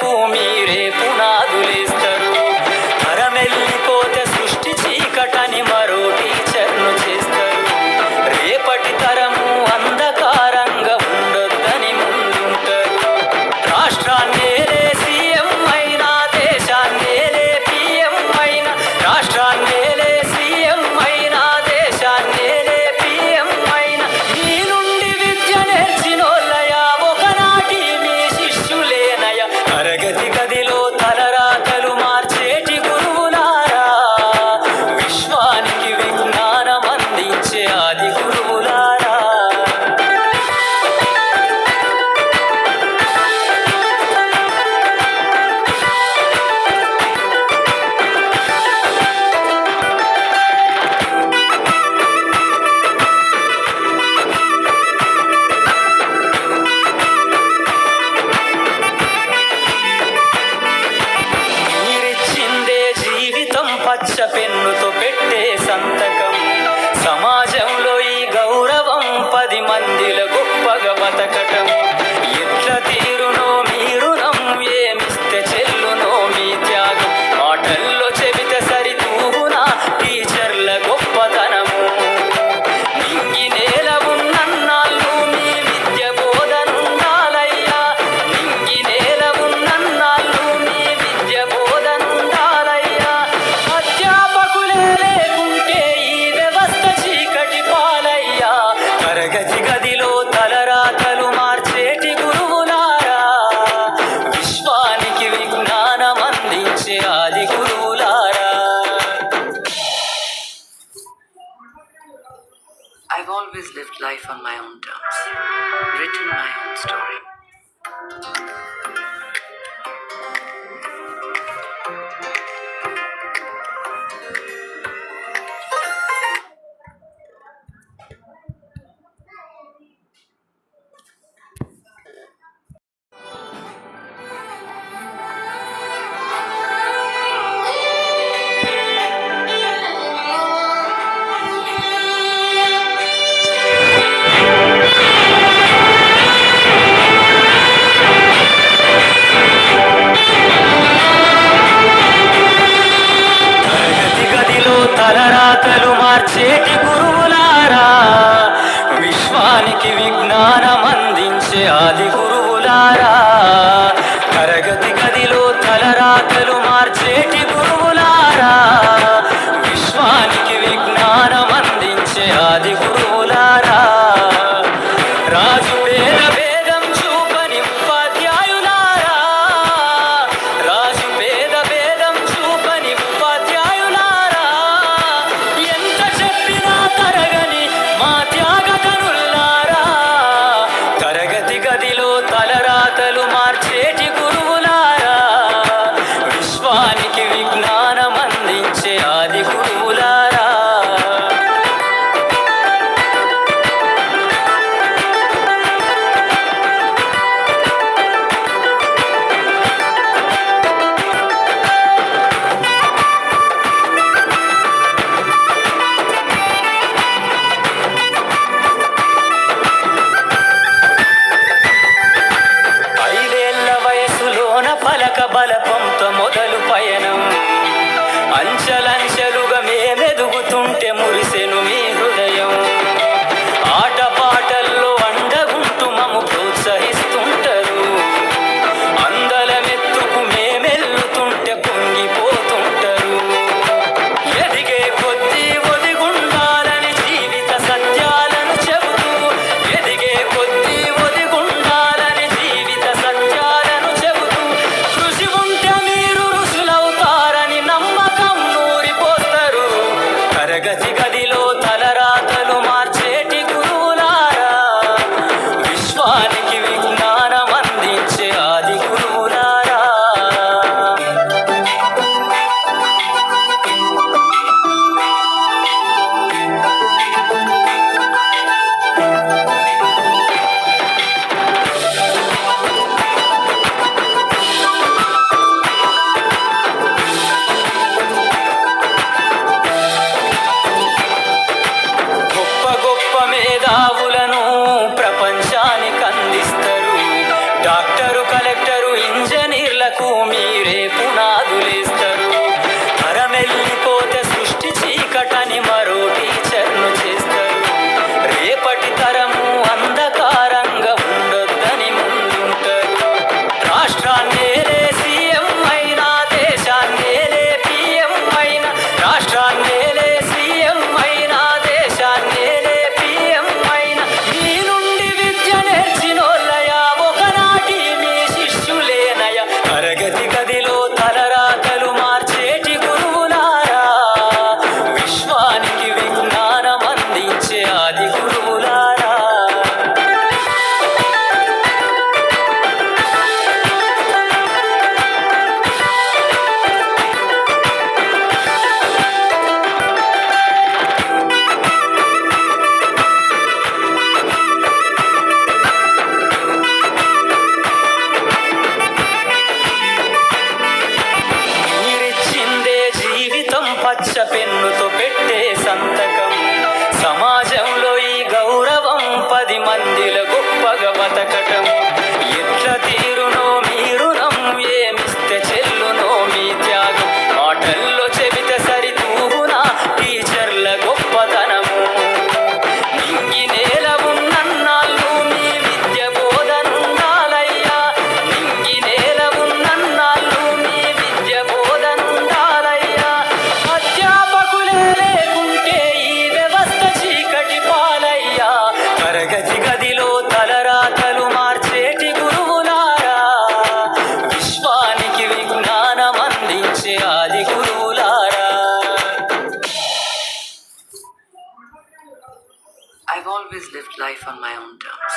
రేపు మీరే పునాదులేస్తారు. తరమెల్లిపోతే సృష్టి చీకటని మరో టీచర్ను చేస్తారు. రేపటి తరము అంధకారంగా ఉండొద్దని ముందుంటారు. రాష్ట్రాన్నేలే సీఎం అయినా, దేశాన్నేలే పిఎం అయినా, రాష్ట్రాన్నేలే సీఎం అయినా, దేశాన్నేలే పిఎం అయినా, మీ నుండి విద్య నేర్చినోళ్ళయా ఒకనాటి మీ శిష్యులేనయ. తరగతి గదిలో తలరాతలు మార్చేటి గురువులారా, విశ్వానికి విజ్ఞానం అందించే ఆది గురువులారా. మీరిచ్చిందే జీవితం పచ్చ పెన్నుతో పెట్టే సంతకం. సమాజంలో ఈ గౌరవం 10 మందిలో గొప్పగా బతకటం. ఎట్ల తీరునో మీ రుణం, ఏమిస్తే చెల్లునో మీ త్యాగం. మాటల్లో చెబితే సరితూగునా టీచర్ల గొప్పతనము. నింగి నేల ఉన్నన్నాళ్ళు మీ విద్య బోధనుండాలయ్యా. నింగి నేల ఉన్నన్నాళ్ళు మీ విద్య బోధనుండాలయ్యా. అధ్యాపకులే లేకుంటే ఈ వ్యవస్థ చీకటి పాలయ్యా. తరగతి గదిలో తలరాతలు మార్చేటి గురువులారా, విశ్వానికి విజ్ఞానం అందించే ఆది గురువులారా. I've always lived life on my own terms, written my own story. తరగతి గదిలో తలరాతలు మార్చేటి గురువులారా, విశ్వానికి విజ్ఞానం అందించే ఆది గురువులారా. తరగతి గదిలో తలరాతలు మార్చేటి గురువులారా, విశ్వానికి విజ్ఞానం అందించే ఆది గురువులారా. రాజు పేద భేదం చూపని ఉపాధ్యాయులారా, రాజు పేద భేదం చూపని ఉపాధ్యాయులారా. ఎంత చెప్పినా తరగని మా త్యాగతనులారా. తరగతి గదిలో తలరాతలు మార్చేటి విద్యకు మీరే పునాదులేస్తారు. తరమెల్లిపోతే సృష్టి చీకటని మరో టీచర్ను చేస్తారు. రేపటి తరము అంధకారంగా ఉండొద్దని ముందుంటారు. రాష్ట్రాన్నేలే సీఎం అయినా, దేశాన్నేలే పిఎం అయినా, రాష్ట్రాన్నేలే సీఎం అయినా, దేశాన్నేలే పిఎం అయినా, మీ నుండి విద్య నేర్చినోళ్ళయా ఒకనాటి మీ శిష్యులేనయ. తరగతి గదిలో తలరాతలు మార్చేటి గురువులారా, విశ్వానికి విజ్ఞానం అందించే ఆది గురువులారా. మీరిచ్చిందే జీవితం పచ్చ పెన్నుతో పెట్టే సంతకం. సమాజంలో ఈ గౌరవం 10 మందిలో గొప్పగా బతకటం. ఎట్ల తీరునో మీ రుణం, ఏమిస్తే చెల్లునో మీ త్యాగం. మాటల్లో చెబితే సరితూగునా టీచర్ల గొప్పతనము. నింగి నేల ఉన్నన్నాళ్ళు మీ విద్య బోధనుండాలయ్యా. నింగి నేల ఉన్నన్నాళ్ళు మీ విద్య బోధనుండాలయ్యా. అధ్యాపకులే లేకుంటే ఈ వ్యవస్థ చీకటి పాలయ్యా. తరగతి గదిలో తలరాతలు మార్చేటి గురువులారా, విశ్వానికి విజ్ఞానం అందించే ఆది గురువులారా. I've always lived life on my own terms,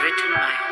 written my own